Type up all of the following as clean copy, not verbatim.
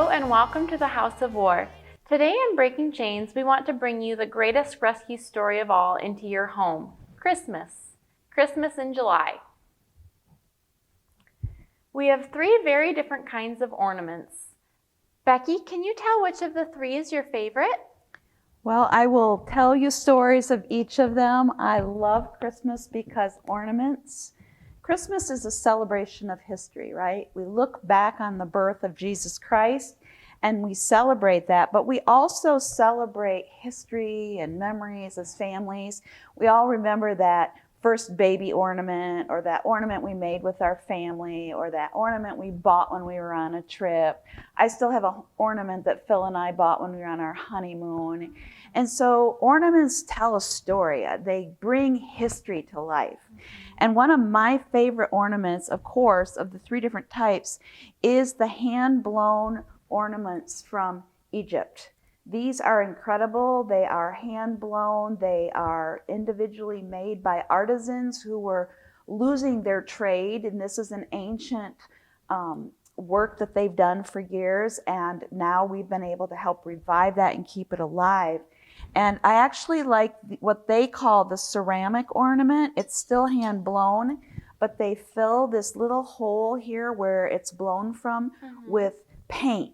and welcome to the House of War. Today in Breaking Chains, we want to bring you the greatest rescue story of all into your home, Christmas. Christmas in July. We have 3 very different kinds of ornaments. Becky, can you tell which of the 3 is your favorite? Well, I will tell you stories of each of them. I love Christmas because ornaments. Christmas is a celebration of history, right? We look back on the birth of Jesus Christ and we celebrate that, but we also celebrate history and memories as families. We all remember that first baby ornament, or that ornament we made with our family, or that ornament we bought when we were on a trip. I still have an ornament that Phil and I bought when we were on our honeymoon. And so ornaments tell a story. They bring history to life. And one of my favorite ornaments, of course, of the 3 different types, is the hand-blown ornaments from Egypt. These are incredible. They are hand-blown. They are individually made by artisans who were losing their trade. And this is an ancient work that they've done for years. And now we've been able to help revive that and keep it alive. And I actually like what they call the ceramic ornament. It's still hand-blown, but they fill this little hole here where it's blown from with paint.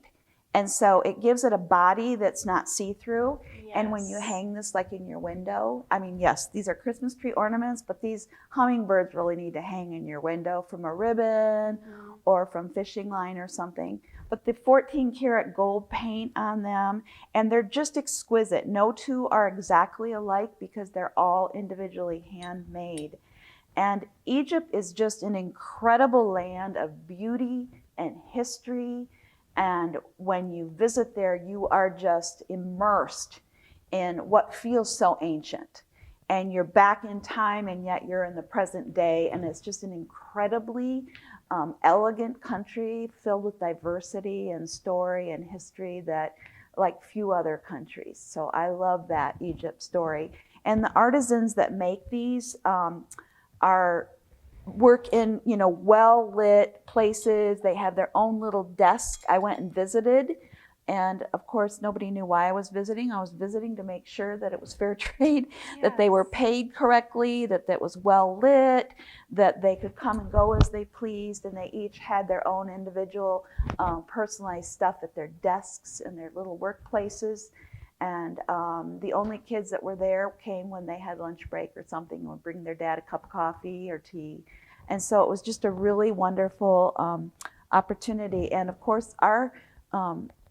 And so it gives it a body that's not see-through. Yes. And when you hang this like in your window, I mean, yes, these are Christmas tree ornaments, but these hummingbirds really need to hang in your window from a ribbon or from fishing line or something. But the 14-karat gold paint on them, and they're just exquisite. No 2 are exactly alike because they're all individually handmade. And Egypt is just an incredible land of beauty and history. And when you visit there, you are just immersed in what feels so ancient. And you're back in time, and yet you're in the present day. And it's just an incredibly elegant country filled with diversity and story and history that like few other countries. So I love that Egypt story. And the artisans that make these work in, well-lit places. They have their own little desk. I went and visited, and of course, nobody knew why I was visiting. I was visiting to make sure that it was fair trade, yes, that they were paid correctly, that was well-lit, that they could come and go as they pleased, and they each had their own individual personalized stuff at their desks and their little workplaces. And the only kids that were there came when they had lunch break or something, and would bring their dad a cup of coffee or tea. And so it was just a really wonderful opportunity. And of course, our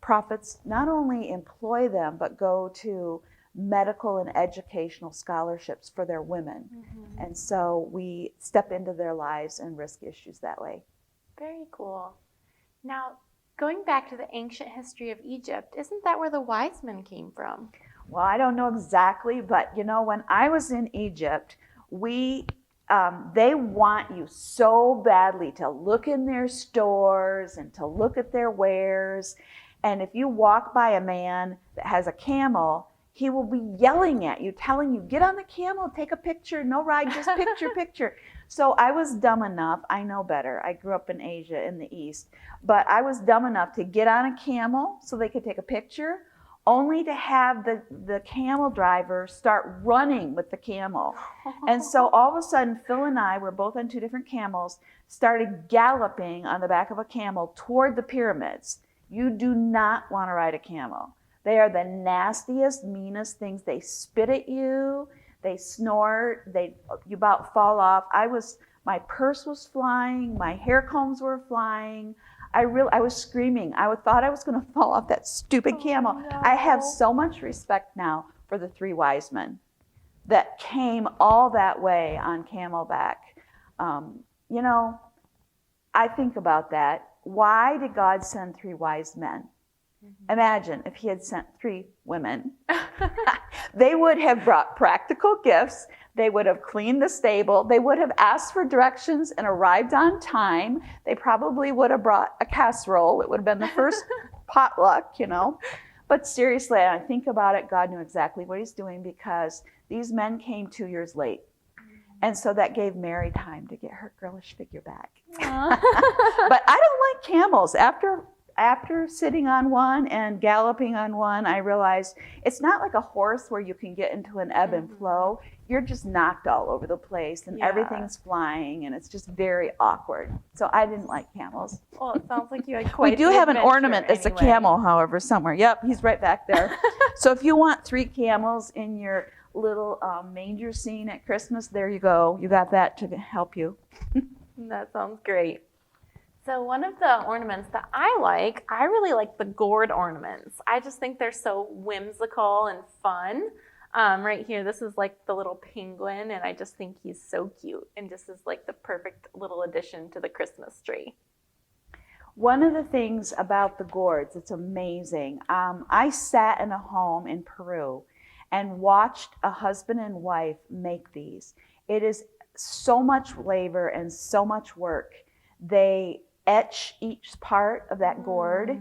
profits not only employ them, but go to medical and educational scholarships for their women. Mm-hmm. And so we step into their lives and risk issues that way. Very cool. Now, going back to the ancient history of Egypt, isn't that where the wise men came from? Well, I don't know exactly, but when I was in Egypt, they want you so badly to look in their stores and to look at their wares. And if you walk by a man that has a camel, he will be yelling at you, telling you, get on the camel, take a picture, no ride, just picture. So I was dumb enough, I know better. I grew up in Asia in the East, but I was dumb enough to get on a camel so they could take a picture, only to have the camel driver start running with the camel. And so all of a sudden, Phil and I were both on 2 different camels, started galloping on the back of a camel toward the pyramids. You do not want to ride a camel. They are the nastiest, meanest things. They spit at you, they snort, you about fall off. My purse was flying, my hair combs were flying. I was screaming. I thought I was going to fall off that stupid camel. No. I have so much respect now for the 3 wise men that came all that way on camelback. I think about that. Why did God send 3 wise men? Mm-hmm. Imagine if he had sent 3 women. They would have brought practical gifts. They would have cleaned the stable. They would have asked for directions and arrived on time. They probably would have brought a casserole. It would have been the first potluck, But seriously, I think about it, God knew exactly what he's doing because these men came 2 years late. And so that gave Mary time to get her girlish figure back. But I don't like camels. After after sitting on one and galloping on one, I realized it's not like a horse where you can get into an ebb and flow. You're just knocked all over the place and everything's flying and it's just very awkward. So I didn't like camels. Well, it sounds like you had quite We do the have an adventure ornament that's a anyway. camel, however, somewhere. Yep, he's right back there. So if you want 3 camels in your little manger scene at Christmas, there you go. You got that to help you. That sounds great. So one of the ornaments that I really like the gourd ornaments. I just think they're so whimsical and fun. Right here, this is like the little penguin, and I just think he's so cute and just is like the perfect little addition to the Christmas tree. One of the things about the gourds, it's amazing. I sat in a home in Peru and watched a husband and wife make these. It is so much labor and so much work. They etch each part of that gourd,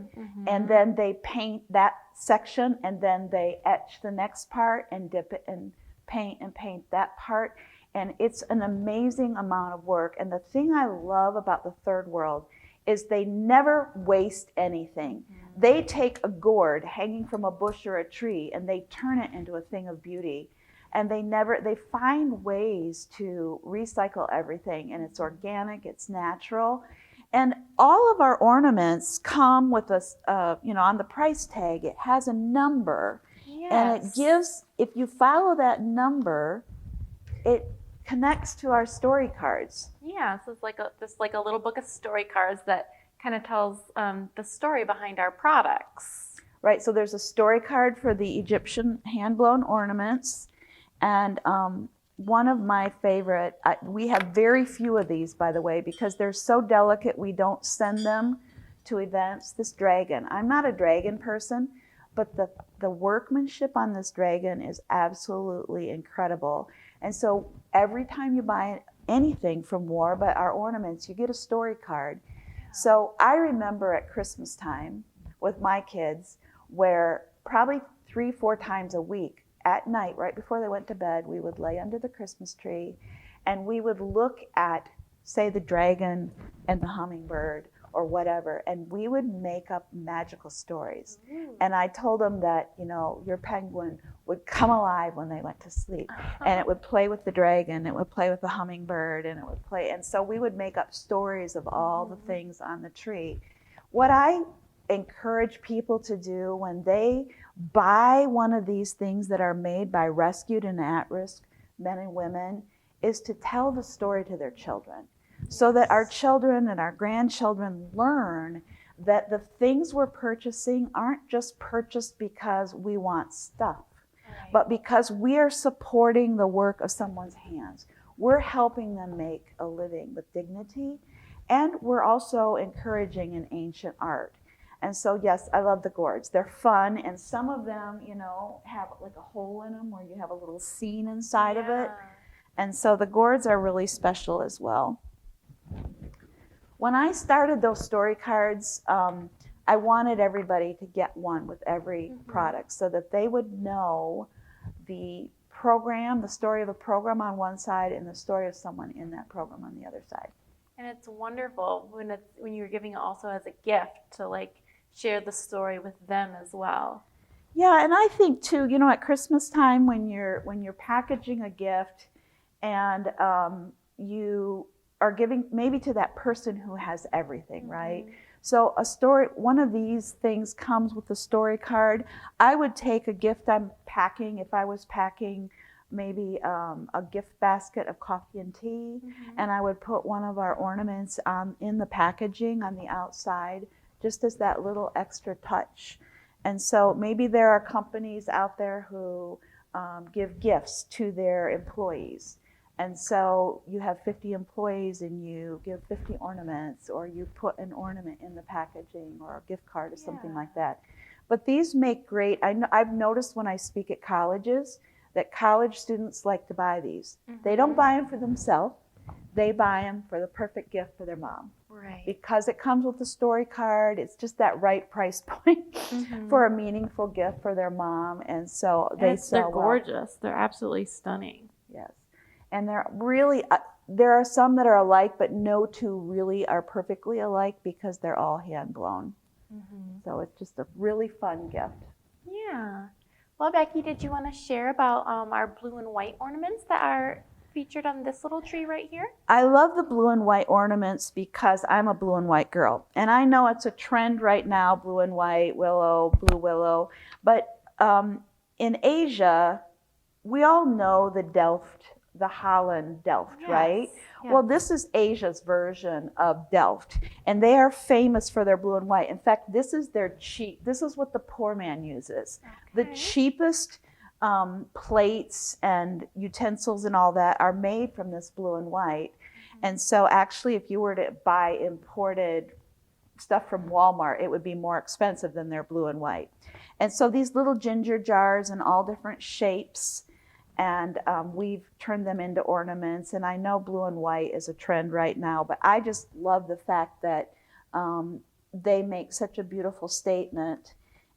and then they paint that section, and then they etch the next part and dip it and paint that part. And it's an amazing amount of work. And the thing I love about the third world is they never waste anything. They take a gourd hanging from a bush or a tree and they turn it into a thing of beauty. And they find ways to recycle everything, and it's organic, it's natural. And all of our ornaments come with on the price tag, it has a number. Yes. And it gives, if you follow that number, it connects to our story cards. Yeah, so it's just like a little book of story cards that kind of tells the story behind our products. Right, so there's a story card for the Egyptian hand-blown ornaments. And one of my favorite, we have very few of these, by the way, because they're so delicate, we don't send them to events. This dragon, I'm not a dragon person, but the workmanship on this dragon is absolutely incredible. And so every time you buy anything from War, but our ornaments, you get a story card. So I remember at Christmas time with my kids, where probably 3-4 times a week, at night, right before they went to bed, we would lay under the Christmas tree and we would look at, say, the dragon and the hummingbird or whatever, and we would make up magical stories. And I told them that, your penguin would come alive when they went to sleep, and it would play with the dragon, it would play with the hummingbird, and it would play. And so we would make up stories of all the things on the tree. What I encourage people to do when they buy one of these things that are made by rescued and at-risk men and women is to tell the story to their children, so that our children and our grandchildren learn that the things we're purchasing aren't just purchased because we want stuff, but because we are supporting the work of someone's hands. We're helping them make a living with dignity, and we're also encouraging an ancient art. And so, yes, I love the gourds. They're fun, and some of them, have like a hole in them where you have a little scene inside of it. And so the gourds are really special as well. When I started those story cards, I wanted everybody to get one with every product so that they would know the program, the story of a program on one side and the story of someone in that program on the other side. And it's wonderful when you're giving it also as a gift to share the story with them as well. Yeah, and I think too, at Christmas time when you're packaging a gift and you are giving maybe to that person who has everything, right? So one of these things comes with a story card. I would take a gift I'm packing, if I was packing maybe a gift basket of coffee and tea, and I would put one of our ornaments in the packaging on the outside, just as that little extra touch. And so maybe there are companies out there who give gifts to their employees. And so you have 50 employees and you give 50 ornaments, or you put an ornament in the packaging or a gift card or something like that. But these make great, I've noticed when I speak at colleges that college students like to buy these. They don't buy them for themselves. They buy them for the perfect gift for their mom. Right. Because it comes with a story card. It's just that right price point for a meaningful gift for their mom. And so they're gorgeous. They're absolutely stunning. Yes. And they're really, there are some that are alike, but no two really are perfectly alike because they're all hand blown. So it's just a really fun gift. Yeah. Well, Becky, did you want to share about our blue and white ornaments that are featured on this little tree right here? I love the blue and white ornaments because I'm a blue and white girl. And I know it's a trend right now, blue and white, willow, blue willow. But in Asia, we all know the Holland Delft, Yes, right? yes. Well, this is Asia's version of Delft, and they are famous for their blue and white. In fact, this is what the poor man uses. The Okay. cheapest plates and utensils and all that are made from this blue and white. And so actually, if you were to buy imported stuff from Walmart, it would be more expensive than their blue and white. And so these little ginger jars in all different shapes, and we've turned them into ornaments. And I know blue and white is a trend right now, but I just love the fact that they make such a beautiful statement.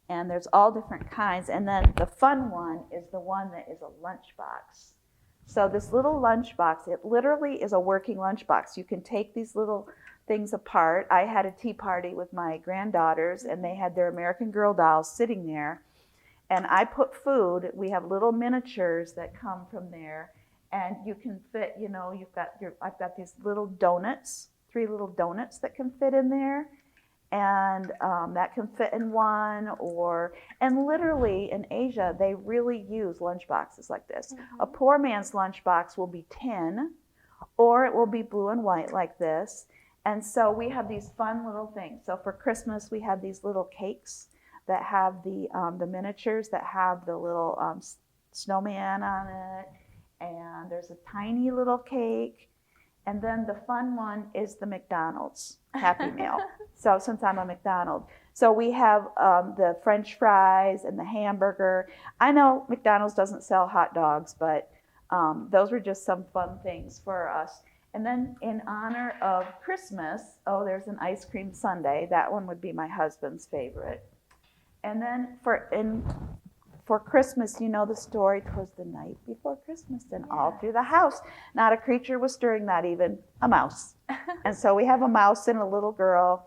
And there's all different kinds. And then the fun one is the one that is a lunchbox. So this little lunchbox, it literally is a working lunchbox. You can take these little things apart. I had a tea party with my granddaughters, and they had their American Girl dolls sitting there. And I put food. We have little miniatures that come from there, and you can fit. I've got these little donuts, 3 little donuts that can fit in there, and that can fit in one. And literally in Asia, they really use lunchboxes like this. A poor man's lunchbox will be tin, or it will be blue and white like this. And so we have these fun little things. So for Christmas, we have these little cakes that have the miniatures that have the little snowman on it, and there's a tiny little cake, and then the fun one is the McDonald's Happy Meal. So since I'm a McDonald's, so we have the French fries and the hamburger. I know McDonald's doesn't sell hot dogs, but those were just some fun things for us. And then in honor of Christmas, there's an ice cream sundae. That one would be my husband's favorite. And then for Christmas, you know the story, 'twas the night before Christmas, and all through the house, not a creature was stirring, not even a mouse. And so we have a mouse and a little girl.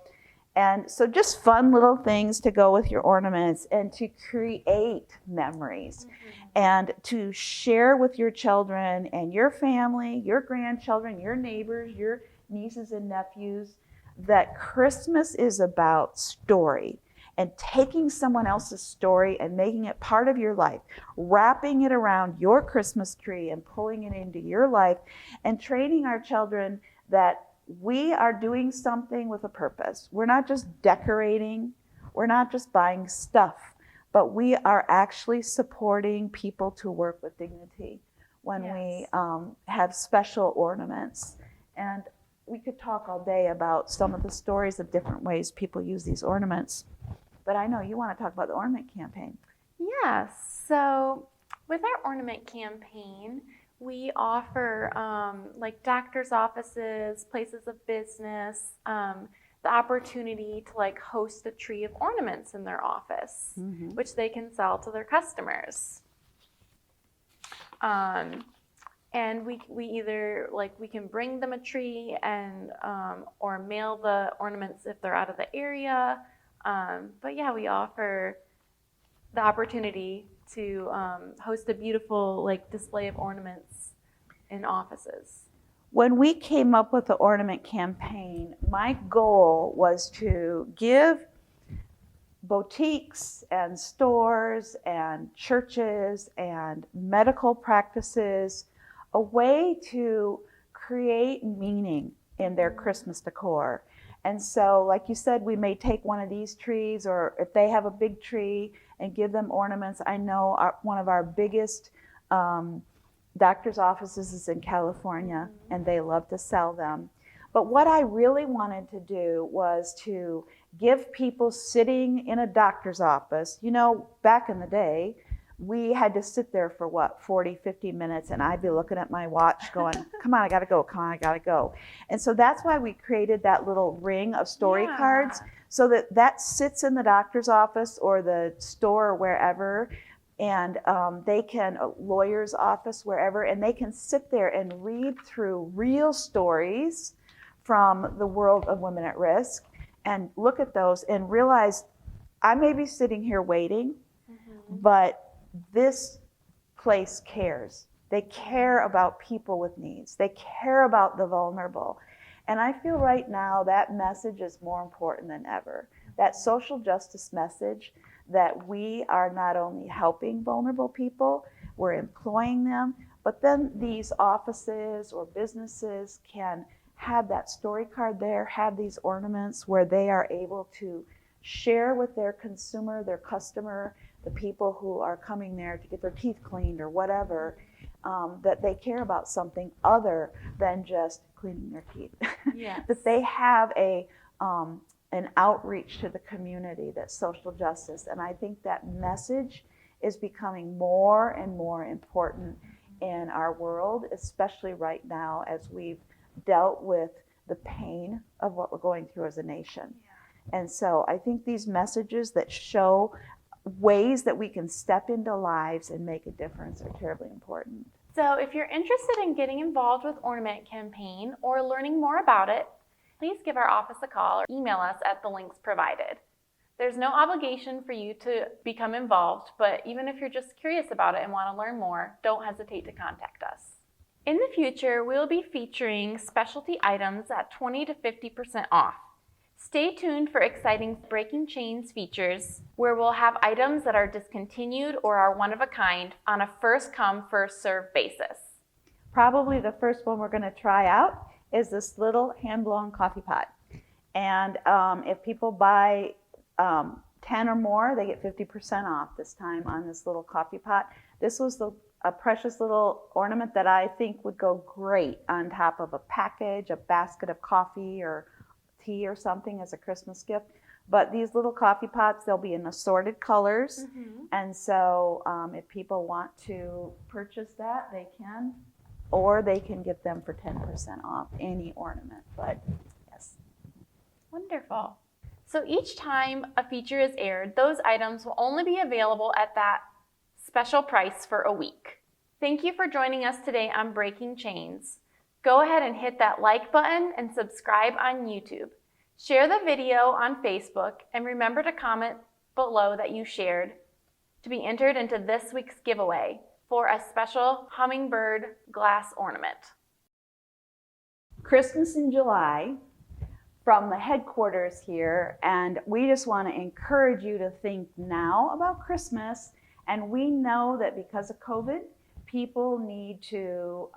And so just fun little things to go with your ornaments and to create memories and to share with your children and your family, your grandchildren, your neighbors, your nieces and nephews, that Christmas is about story. And taking someone else's story and making it part of your life, wrapping it around your Christmas tree and pulling it into your life, and training our children that we are doing something with a purpose. We're not just decorating, we're not just buying stuff, but we are actually supporting people to work with dignity when we have special ornaments. And we could talk all day about some of the stories of different ways people use these ornaments. But I know you want to talk about the Ornament Campaign. Yes. So with our Ornament Campaign, we offer like doctor's offices, places of business, the opportunity to like host a tree of ornaments in their office, which they can sell to their customers. And we either we can bring them a tree and or mail the ornaments if they're out of the area. But yeah, we offer the opportunity to host a beautiful display of ornaments in offices. When we came up with the Ornament Campaign, my goal was to give boutiques and stores and churches and medical practices a way to create meaning in their Christmas decor. And so, like you said, we may take one of these trees, or if they have a big tree, and give them ornaments. I know one of our biggest doctor's offices is in California, and they love to sell them. But what I really wanted to do was to give people sitting in a doctor's office, back in the day, we had to sit there for 40, 50 minutes, and I'd be looking at my watch going, come on, I gotta go, come on, I gotta go. And so that's why we created that little ring of story cards, so that sits in the doctor's office or the store or wherever, and they can, a lawyer's office, wherever, and they can sit there and read through real stories from the world of women at risk, and look at those and realize I may be sitting here waiting, but this place cares. They care about people with needs. They care about the vulnerable. And I feel right now that message is more important than ever. That social justice message that we are not only helping vulnerable people, we're employing them, but then these offices or businesses can have that story card there, have these ornaments where they are able to share with their consumer, their customer, the people who are coming there to get their teeth cleaned or whatever, that they care about something other than just cleaning their teeth. Yes. That they have an outreach to the community that's social justice. And I think that message is becoming more and more important in our world, especially right now as we've dealt with the pain of what we're going through as a nation. Yeah. And so I think these messages that show ways that we can step into lives and make a difference are terribly important. So if you're interested in getting involved with Ornament Campaign or learning more about it, please give our office a call or email us at the links provided. There's no obligation for you to become involved, but even if you're just curious about it and want to learn more, don't hesitate to contact us. In the future, we'll be featuring specialty items at 20 to 50% off. Stay tuned for exciting Breaking Chains features where we'll have items that are discontinued or are one of a kind on a first come, first served basis. Probably the first one we're going to try out is this little hand-blown coffee pot. And if people buy 10 or more, they get 50% off this time on this little coffee pot. This was a precious little ornament that I think would go great on top of a package, a basket of coffee or tea or something as a Christmas gift. But these little coffee pots, they'll be in assorted colors. And so if people want to purchase that, they can. Or they can get them for 10% off any ornament, but yes. Wonderful. So each time a feature is aired, those items will only be available at that special price for a week. Thank you for joining us today on Breaking Chains. Go ahead and hit that like button and subscribe on YouTube. Share the video on Facebook and remember to comment below that you shared to be entered into this week's giveaway for a special hummingbird glass ornament. Christmas in July from the headquarters here, and we just want to encourage you to think now about Christmas. And we know that because of COVID, people need to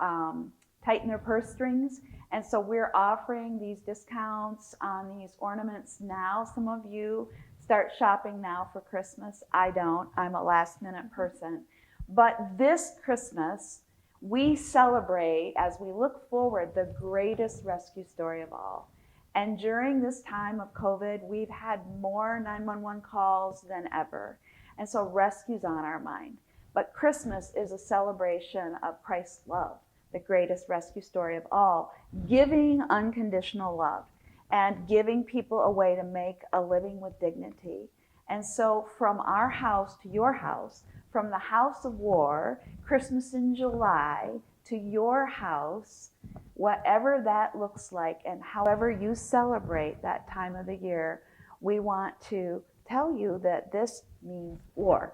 tighten their purse strings, and so we're offering these discounts on these ornaments now. Some of you start shopping now for Christmas. I don't. I'm a last minute person. But this Christmas, we celebrate, as we look forward, the greatest rescue story of all. And during this time of COVID, we've had more 911 calls than ever. And so rescue's on our mind. But Christmas is a celebration of Christ's love, the greatest rescue story of all, giving unconditional love and giving people a way to make a living with dignity. And so from our house to your house, from the house of war, Christmas in July, to your house, whatever that looks like and however you celebrate that time of the year, we want to tell you that this means war.